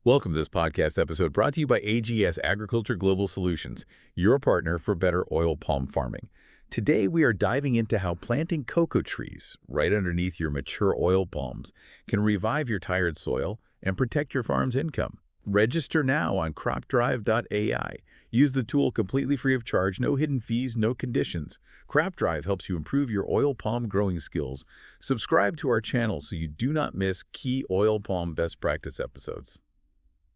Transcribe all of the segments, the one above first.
Welcome to this podcast episode brought to you by AGS Agriculture Global Solutions, your partner for better oil palm farming. Today, we are diving into how planting cocoa trees right underneath your mature oil palms can revive your tired soil and protect your farm's income. Register now on cropdrive.ai. Use the tool completely free of charge, no hidden fees, no conditions. CropDrive helps you improve your oil palm growing skills. Subscribe to our channel so you do not miss key oil palm best practice episodes.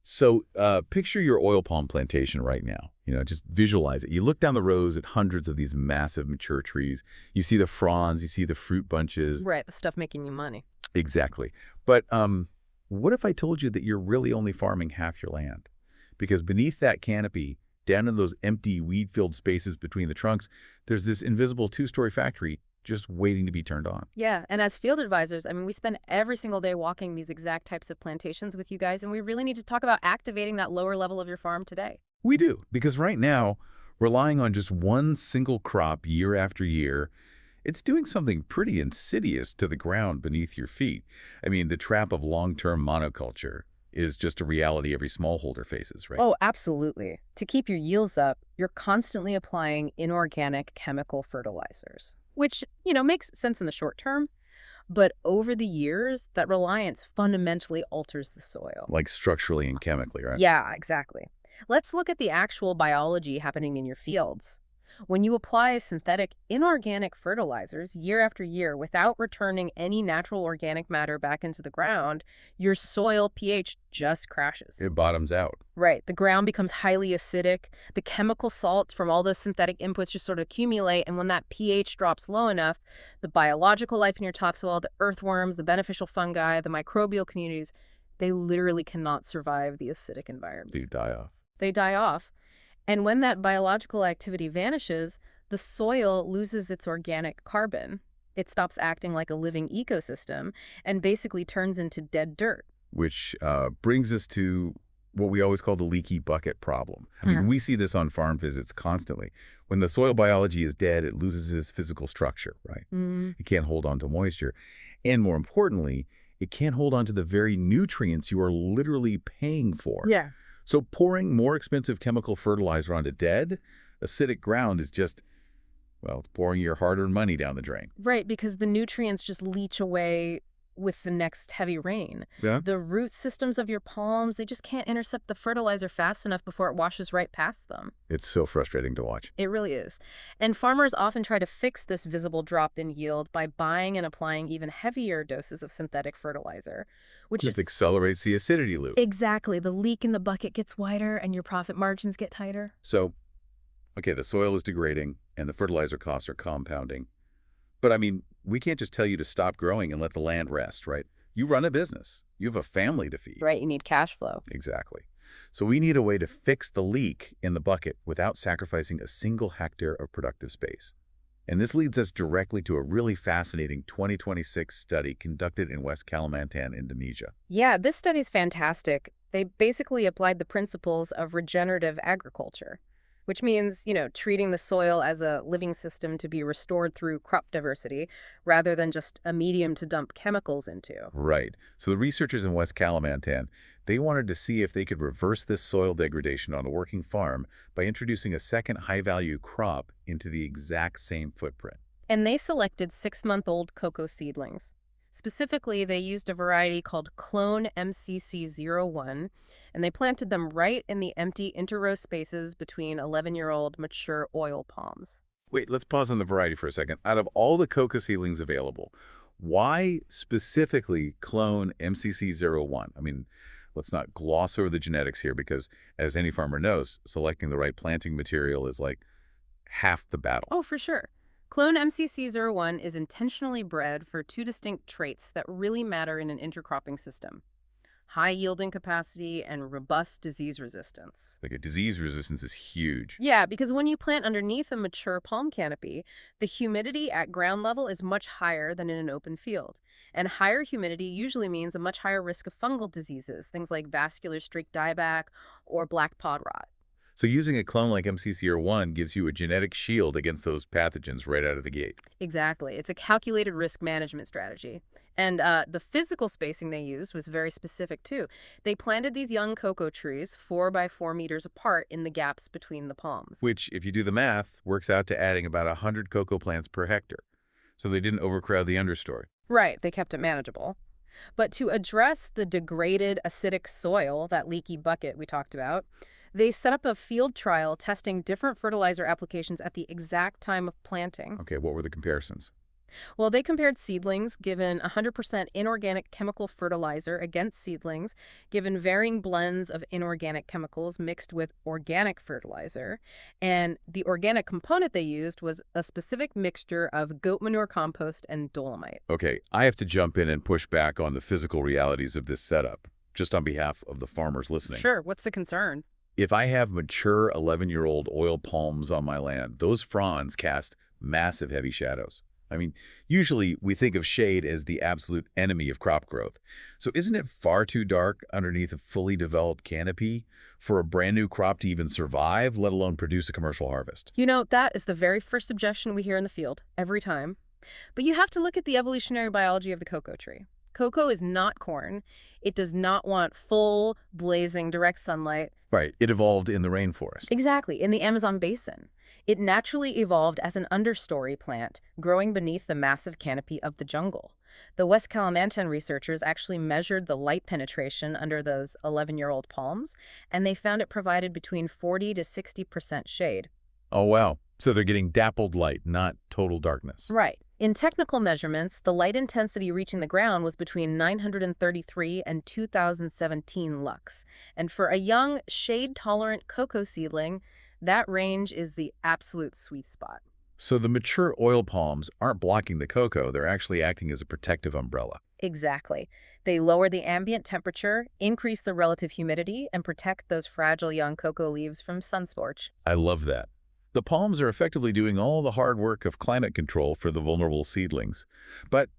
So picture your oil palm plantation right now. Just visualize it. You look down the rows at hundreds of these massive mature trees. You see the fronds, you see the fruit bunches. Right, the stuff making you money. Exactly. But what if I told you that you're really only farming half your land? Because beneath that canopy, down in those empty weed-filled spaces between the trunks, there's this invisible two-story factory just waiting to be turned on. Yeah, and as field advisors, we spend every single day walking these exact types of plantations with you guys, and we really need to talk about activating that lower level of your farm today. We do, because right now, relying on just one single crop year after year, it's doing something pretty insidious to the ground beneath your feet. The trap of long-term monoculture is just a reality every smallholder faces, right? Oh, absolutely. To keep your yields up, you're constantly applying inorganic chemical fertilizers, which, makes sense in the short term. But over the years, that reliance fundamentally alters the soil. Like structurally and chemically, right? Yeah, exactly. Let's look at the actual biology happening in your fields. When you apply synthetic inorganic fertilizers year after year without returning any natural organic matter back into the ground, your soil pH just crashes. It bottoms out. Right. The ground becomes highly acidic. The chemical salts from all those synthetic inputs just sort of accumulate. And when that pH drops low enough, the biological life in your topsoil, the earthworms, the beneficial fungi, the microbial communities, they literally cannot survive the acidic environment. They die off. They die off. And when that biological activity vanishes, the soil loses its organic carbon. It stops acting like a living ecosystem and basically turns into dead dirt. Which brings us to what we always call the leaky bucket problem. We see this on farm visits constantly. When the soil biology is dead, it loses its physical structure, right? It can't hold on to moisture. And more importantly, it can't hold on to the very nutrients you are literally paying for. Yeah. So pouring more expensive chemical fertilizer onto dead, acidic ground is just, it's pouring your hard-earned money down the drain. Right, because the nutrients just leach away with the next heavy rain. Yeah. The root systems of your palms, they just can't intercept the fertilizer fast enough before it washes right past them. It's so frustrating to watch. It really is. And farmers often try to fix this visible drop in yield by buying and applying even heavier doses of synthetic fertilizer, which just accelerates the acidity loop. Exactly. The leak in the bucket gets wider and your profit margins get tighter. So, the soil is degrading and the fertilizer costs are compounding. But we can't just tell you to stop growing and let the land rest, right? You run a business. You have a family to feed. Right, you need cash flow. Exactly. So we need a way to fix the leak in the bucket without sacrificing a single hectare of productive space. And this leads us directly to a really fascinating 2026 study conducted in West Kalimantan, Indonesia. Yeah, this study's fantastic. They basically applied the principles of regenerative agriculture, which means, treating the soil as a living system to be restored through crop diversity rather than just a medium to dump chemicals into. Right. So the researchers in West Kalimantan, they wanted to see if they could reverse this soil degradation on a working farm by introducing a second high-value crop into the exact same footprint. And they selected 6-month-old cocoa seedlings. Specifically, they used a variety called Clone MCC01, and they planted them right in the empty interrow spaces between 11-year-old mature oil palms. Wait, let's pause on the variety for a second. Out of all the cocoa seedlings available, why specifically Clone MCC01? Let's not gloss over the genetics here because, as any farmer knows, selecting the right planting material is like half the battle. Oh, for sure. Clone MCC01 is intentionally bred for 2 distinct traits that really matter in an intercropping system: high yielding capacity and robust disease resistance. Like, a disease resistance is huge. Yeah, because when you plant underneath a mature palm canopy, the humidity at ground level is much higher than in an open field. And higher humidity usually means a much higher risk of fungal diseases, things like vascular streak dieback or black pod rot. So using a clone like MCC01 gives you a genetic shield against those pathogens right out of the gate. Exactly. It's a calculated risk management strategy. And the physical spacing they used was very specific, too. They planted these young cocoa trees 4 by 4 meters apart in the gaps between the palms. Which, if you do the math, works out to adding about 100 cocoa plants per hectare. So they didn't overcrowd the understory. Right, they kept it manageable. But to address the degraded acidic soil, that leaky bucket we talked about, they set up a field trial testing different fertilizer applications at the exact time of planting. Okay, what were the comparisons? Well, they compared seedlings given 100% inorganic chemical fertilizer against seedlings given varying blends of inorganic chemicals mixed with organic fertilizer. And the organic component they used was a specific mixture of goat manure compost and dolomite. Okay, I have to jump in and push back on the physical realities of this setup, just on behalf of the farmers listening. Sure, what's the concern? If I have mature 11-year-old oil palms on my land, those fronds cast massive heavy shadows. I mean, usually we think of shade as the absolute enemy of crop growth. So isn't it far too dark underneath a fully developed canopy for a brand new crop to even survive, let alone produce a commercial harvest? You know, that is the very first objection we hear in the field, every time. But you have to look at the evolutionary biology of the cocoa tree. Cocoa is not corn. It does not want full, blazing, direct sunlight. Right, it evolved in the rainforest. Exactly, in the Amazon basin. It naturally evolved as an understory plant, growing beneath the massive canopy of the jungle. The West Kalimantan researchers actually measured the light penetration under those 11-year-old palms, and they found it provided between 40 to 60% shade. Oh, wow. So they're getting dappled light, not total darkness. Right. In technical measurements, the light intensity reaching the ground was between 933 and 2017 lux. And for a young, shade-tolerant cocoa seedling, that range is the absolute sweet spot. So the mature oil palms aren't blocking the cocoa, they're actually acting as a protective umbrella. Exactly. They lower the ambient temperature, increase the relative humidity, and protect those fragile young cocoa leaves from sunscorch. I love that. The palms are effectively doing all the hard work of climate control for the vulnerable seedlings. But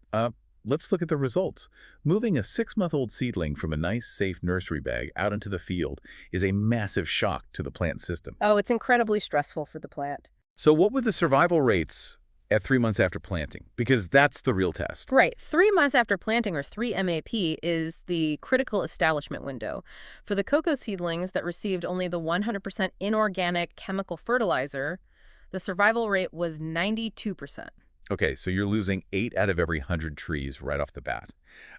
let's look at the results. Moving a 6-month-old seedling from a nice, safe nursery bag out into the field is a massive shock to the plant system. Oh, it's incredibly stressful for the plant. So what were the survival rates at 3 months after planting? Because that's the real test. Right. 3 months after planting, or 3 MAP, is the critical establishment window. For the cocoa seedlings that received only the 100% inorganic chemical fertilizer, the survival rate was 92%. Okay, so you're losing 8 out of every 100 trees right off the bat.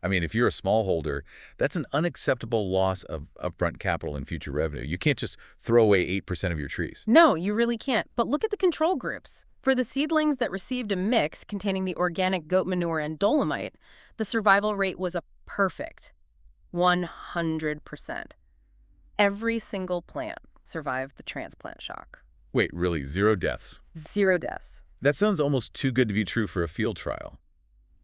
I mean, if you're a smallholder, that's an unacceptable loss of upfront capital and future revenue. You can't just throw away 8% of your trees. No, you really can't. But look at the control groups. For the seedlings that received a mix containing the organic goat manure and dolomite, the survival rate was a perfect 100%. Every single plant survived the transplant shock. Wait, really? 0 deaths? 0 deaths. That sounds almost too good to be true for a field trial.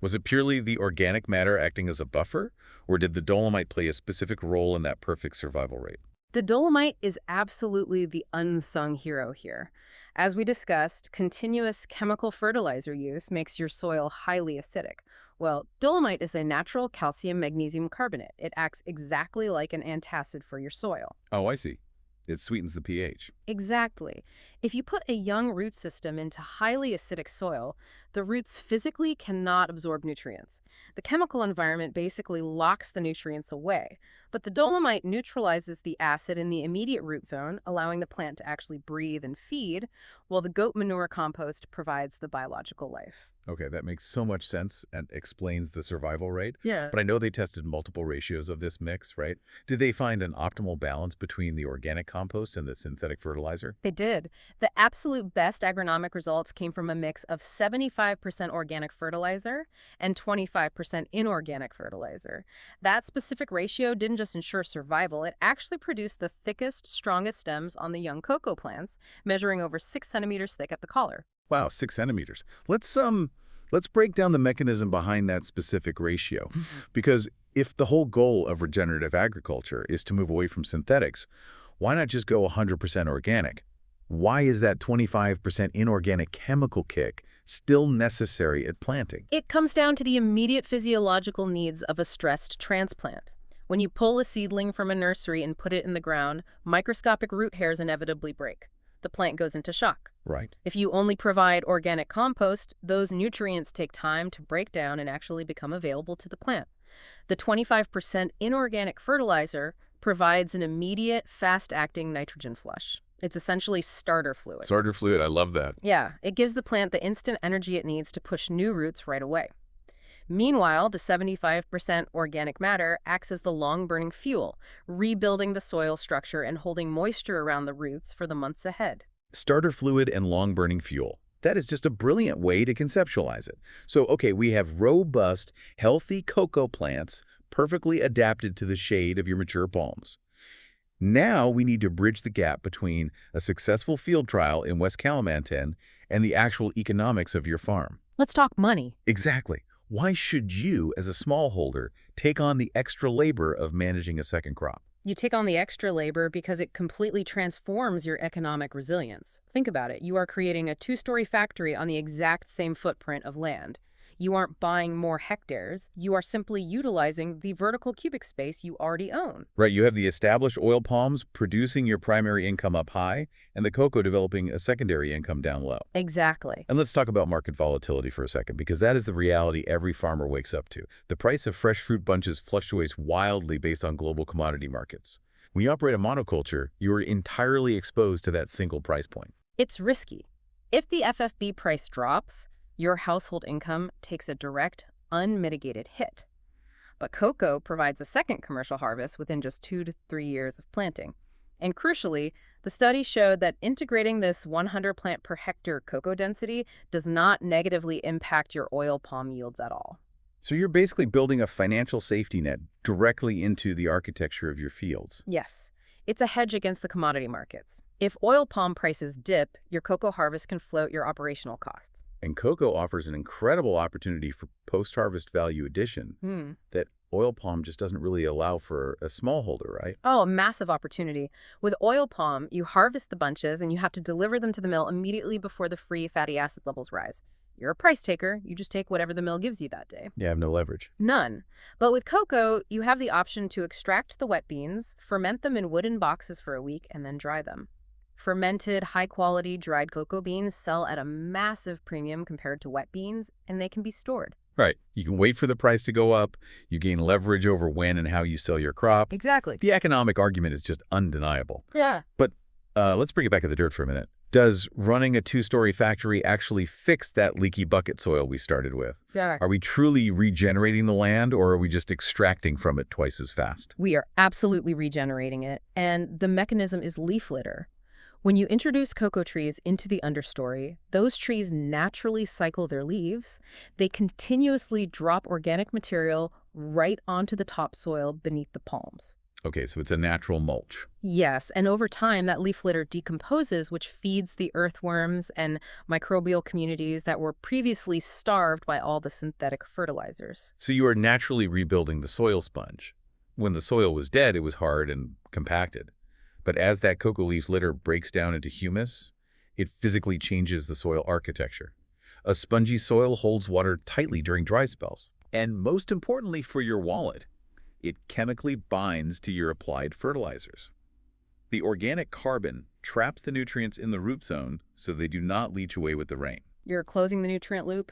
Was it purely the organic matter acting as a buffer, or did the dolomite play a specific role in that perfect survival rate? The dolomite is absolutely the unsung hero here. As we discussed, continuous chemical fertilizer use makes your soil highly acidic. Well, dolomite is a natural calcium-magnesium carbonate. It acts exactly like an antacid for your soil. Oh, I see. It sweetens the pH. Exactly. If you put a young root system into highly acidic soil, the roots physically cannot absorb nutrients. The chemical environment basically locks the nutrients away, but the dolomite neutralizes the acid in the immediate root zone, allowing the plant to actually breathe and feed, while the goat manure compost provides the biological life. Okay, that makes so much sense and explains the survival rate. Yeah. But I know they tested multiple ratios of this mix, right? Did they find an optimal balance between the organic compost and the synthetic fertilizer? They did. The absolute best agronomic results came from a mix of 75% organic fertilizer and 25% inorganic fertilizer. That specific ratio didn't just ensure survival, it actually produced the thickest, strongest stems on the young cocoa plants, measuring over 6 centimeters thick at the collar. Wow, 6 centimeters. Let's break down the mechanism behind that specific ratio. Because if the whole goal of regenerative agriculture is to move away from synthetics, why not just go 100% organic? Why is that 25% inorganic chemical kick still necessary at planting? It comes down to the immediate physiological needs of a stressed transplant. When you pull a seedling from a nursery and put it in the ground, microscopic root hairs inevitably break. the plant goes into shock. Right. If you only provide organic compost, those nutrients take time to break down and actually become available to the plant. The 25% inorganic fertilizer provides an immediate, fast-acting nitrogen flush. It's essentially starter fluid. Starter fluid, I love that. Yeah, it gives the plant the instant energy it needs to push new roots right away. Meanwhile, the 75% organic matter acts as the long-burning fuel, rebuilding the soil structure and holding moisture around the roots for the months ahead. Starter fluid and long-burning fuel. That is just a brilliant way to conceptualize it. So, okay, we have robust, healthy cocoa plants perfectly adapted to the shade of your mature palms. Now we need to bridge the gap between a successful field trial in West Kalimantan and the actual economics of your farm. Let's talk money. Exactly. Why should you, as a smallholder, take on the extra labor of managing a second crop? You take on the extra labor because it completely transforms your economic resilience. Think about it. You are creating a two-story factory on the exact same footprint of land. You aren't buying more hectares. You are simply utilizing the vertical cubic space you already own. Right, you have the established oil palms producing your primary income up high and the cocoa developing a secondary income down low. Exactly. And let's talk about market volatility for a second, because that is the reality every farmer wakes up to. The price of fresh fruit bunches fluctuates wildly based on global commodity markets. When you operate a monoculture, you are entirely exposed to that single price point. It's risky. If the FFB price drops, your household income takes a direct, unmitigated hit. But cocoa provides a second commercial harvest within just 2 to 3 years of planting. And crucially, the study showed that integrating this 100 plant per hectare cocoa density does not negatively impact your oil palm yields at all. So you're basically building a financial safety net directly into the architecture of your fields. Yes, it's a hedge against the commodity markets. If oil palm prices dip, your cocoa harvest can float your operational costs. And cocoa offers an incredible opportunity for post-harvest value addition that oil palm just doesn't really allow for a smallholder, right? Oh, a massive opportunity. With oil palm, you harvest the bunches and you have to deliver them to the mill immediately before the free fatty acid levels rise. You're a price taker. You just take whatever the mill gives you that day. Yeah, I have no leverage. None. But with cocoa, you have the option to extract the wet beans, ferment them in wooden boxes for a week, and then dry them. Fermented, high-quality dried cocoa beans sell at a massive premium compared to wet beans, and they can be stored. Right. You can wait for the price to go up. You gain leverage over when and how you sell your crop. Exactly. The economic argument is just undeniable. Yeah. But let's bring it back to the dirt for a minute. Does running a two-story factory actually fix that leaky bucket soil we started with? Yeah. Are we truly regenerating the land, or are we just extracting from it twice as fast? We are absolutely regenerating it, and the mechanism is leaf litter. When you introduce cocoa trees into the understory, those trees naturally cycle their leaves. They continuously drop organic material right onto the topsoil beneath the palms. Okay, so it's a natural mulch. Yes, and over time, that leaf litter decomposes, which feeds the earthworms and microbial communities that were previously starved by all the synthetic fertilizers. So you are naturally rebuilding the soil sponge. When the soil was dead, it was hard and compacted. But as that cocoa leaf litter breaks down into humus, it physically changes the soil architecture. A spongy soil holds water tightly during dry spells. And most importantly for your wallet, it chemically binds to your applied fertilizers. The organic carbon traps the nutrients in the root zone so they do not leach away with the rain. You're closing the nutrient loop.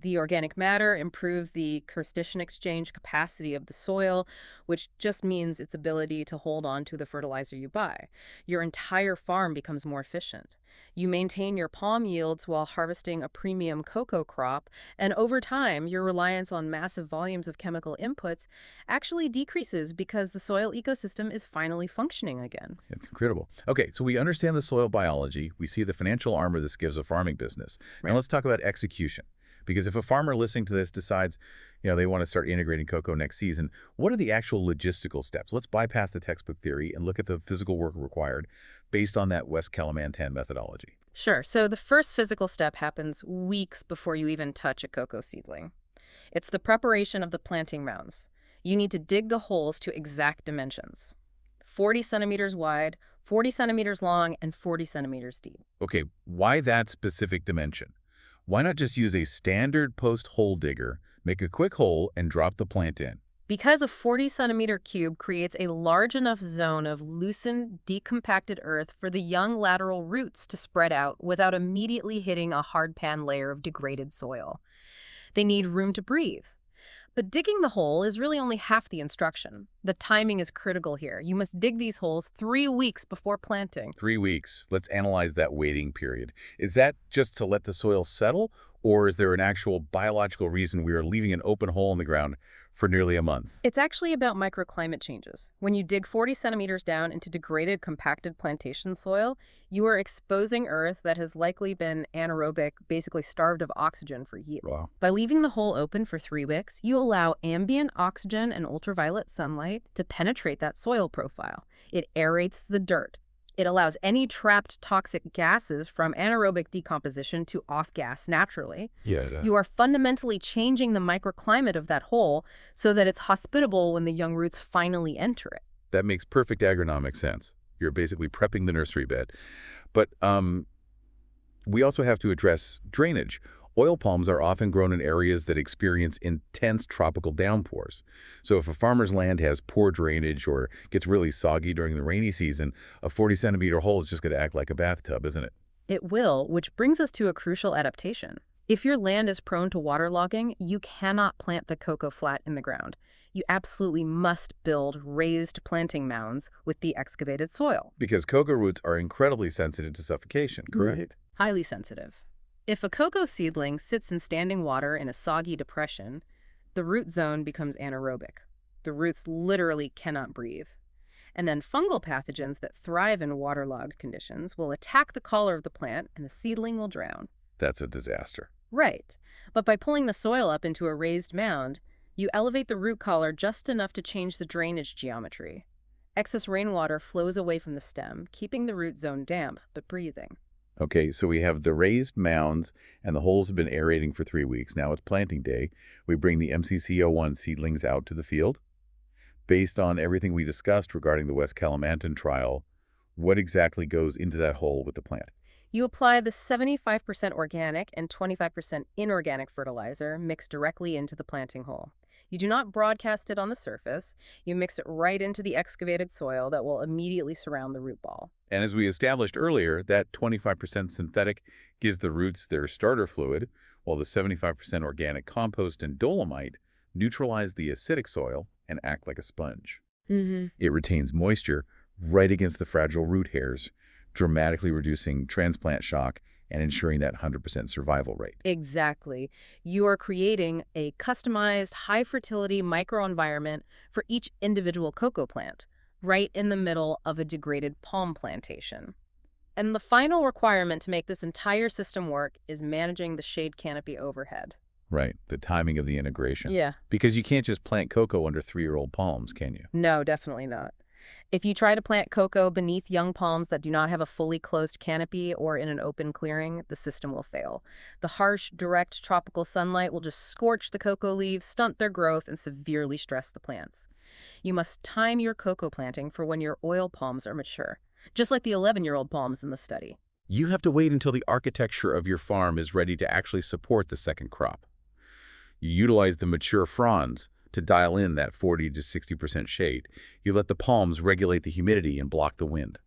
The organic matter improves the crustacean exchange capacity of the soil, which just means its ability to hold on to the fertilizer you buy. Your entire farm becomes more efficient. You maintain your palm yields while harvesting a premium cocoa crop, and over time, your reliance on massive volumes of chemical inputs actually decreases because the soil ecosystem is finally functioning again. It's incredible. Okay, so we understand the soil biology. We see the financial armor this gives a farming business. Right. Now let's talk about execution. Because if a farmer listening to this decides, they want to start integrating cocoa next season, what are the actual logistical steps? Let's bypass the textbook theory and look at the physical work required based on that West Kalimantan methodology. Sure. So the first physical step happens weeks before you even touch a cocoa seedling. It's the preparation of the planting mounds. You need to dig the holes to exact dimensions: 40 centimeters wide, 40 centimeters long, and 40 centimeters deep. Okay, why that specific dimension? Why not just use a standard post hole digger, make a quick hole, and drop the plant in? Because a 40-centimeter cube creates a large enough zone of loosened, decompacted earth for the young lateral roots to spread out without immediately hitting a hardpan layer of degraded soil. They need room to breathe. But digging the hole is really only half the instruction. The timing is critical here. You must dig these holes 3 weeks before planting. 3 weeks. Let's analyze that waiting period. Is that just to let the soil settle, or is there an actual biological reason we are leaving an open hole in the ground for nearly a month? It's actually about microclimate changes. When you dig 40 centimeters down into degraded, compacted plantation soil, you are exposing earth that has likely been anaerobic, basically starved of oxygen for years. Wow. By leaving the hole open for 3 weeks, you allow ambient oxygen and ultraviolet sunlight to penetrate that soil profile. It aerates the dirt. It allows any trapped toxic gases from anaerobic decomposition to off-gas naturally. You are fundamentally changing the microclimate of that hole so that it's hospitable when the young roots finally enter it. That makes perfect agronomic sense. You're basically prepping the nursery bed. But we also have to address drainage. Oil palms are often grown in areas that experience intense tropical downpours. So if a farmer's land has poor drainage or gets really soggy during the rainy season, a 40-centimeter hole is just going to act like a bathtub, isn't it? It will, which brings us to a crucial adaptation. If your land is prone to waterlogging, you cannot plant the cocoa flat in the ground. You absolutely must build raised planting mounds with the excavated soil. Because cocoa roots are incredibly sensitive to suffocation, correct? Highly sensitive. If a cocoa seedling sits in standing water in a soggy depression, the root zone becomes anaerobic. The roots literally cannot breathe. And then fungal pathogens that thrive in waterlogged conditions will attack the collar of the plant and the seedling will drown. That's a disaster. Right. But by pulling the soil up into a raised mound, you elevate the root collar just enough to change the drainage geometry. Excess rainwater flows away from the stem, keeping the root zone damp but breathing. Okay, so we have the raised mounds, and the holes have been aerating for 3 weeks. Now it's planting day. We bring the MCC01 seedlings out to the field. Based on everything we discussed regarding the West Kalimantan trial, what exactly goes into that hole with the plant? You apply the 75% organic and 25% inorganic fertilizer mixed directly into the planting hole. You do not broadcast it on the surface. You mix it right into the excavated soil that will immediately surround the root ball. And as we established earlier, that 25% synthetic gives the roots their starter fluid, while the 75% organic compost and dolomite neutralize the acidic soil and act like a sponge. It retains moisture right against the fragile root hairs, dramatically reducing transplant shock and ensuring that 100% survival rate. Exactly. You are creating a customized, high-fertility microenvironment for each individual cocoa plant, right in the middle of a degraded palm plantation. And the final requirement to make this entire system work is managing the shade canopy overhead. Right, the timing of the integration. Yeah. Because you can't just plant cocoa under 3-year-old palms, can you? No, definitely not. If you try to plant cocoa beneath young palms that do not have a fully closed canopy or in an open clearing, the system will fail. The harsh, direct tropical sunlight will just scorch the cocoa leaves, stunt their growth, and severely stress the plants. You must time your cocoa planting for when your oil palms are mature, just like the 11-year-old palms in the study. You have to wait until the architecture of your farm is ready to actually support the second crop. You utilize the mature fronds to dial in that 40 to 60% shade. You let the palms regulate the humidity and block the wind.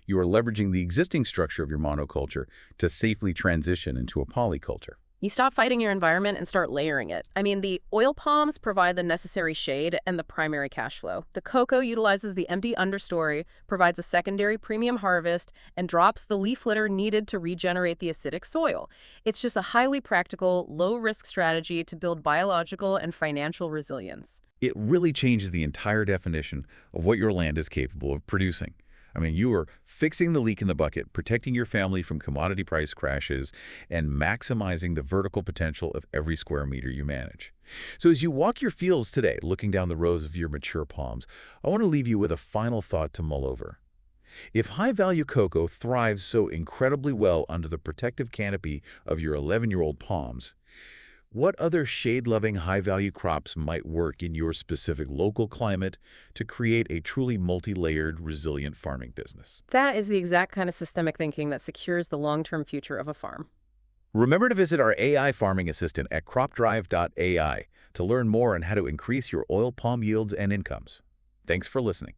You are leveraging the existing structure of your monoculture to safely transition into a polyculture. You stop fighting your environment and start layering it. I mean, the oil palms provide the necessary shade and the primary cash flow. The cocoa utilizes the empty understory, provides a secondary premium harvest, and drops the leaf litter needed to regenerate the acidic soil. It's just a highly practical, low-risk strategy to build biological and financial resilience. It really changes the entire definition of what your land is capable of producing. I mean, you are fixing the leak in the bucket, protecting your family from commodity price crashes, and maximizing the vertical potential of every square meter you manage. So as you walk your fields today, looking down the rows of your mature palms, I want to leave you with a final thought to mull over. If high-value cocoa thrives so incredibly well under the protective canopy of your 11-year-old palms, what other shade-loving high-value crops might work in your specific local climate to create a truly multi-layered, resilient farming business? That is the exact kind of systemic thinking that secures the long-term future of a farm. Remember to visit our AI farming assistant at cropdrive.ai. to learn more on how to increase your oil palm yields and incomes. Thanks for listening.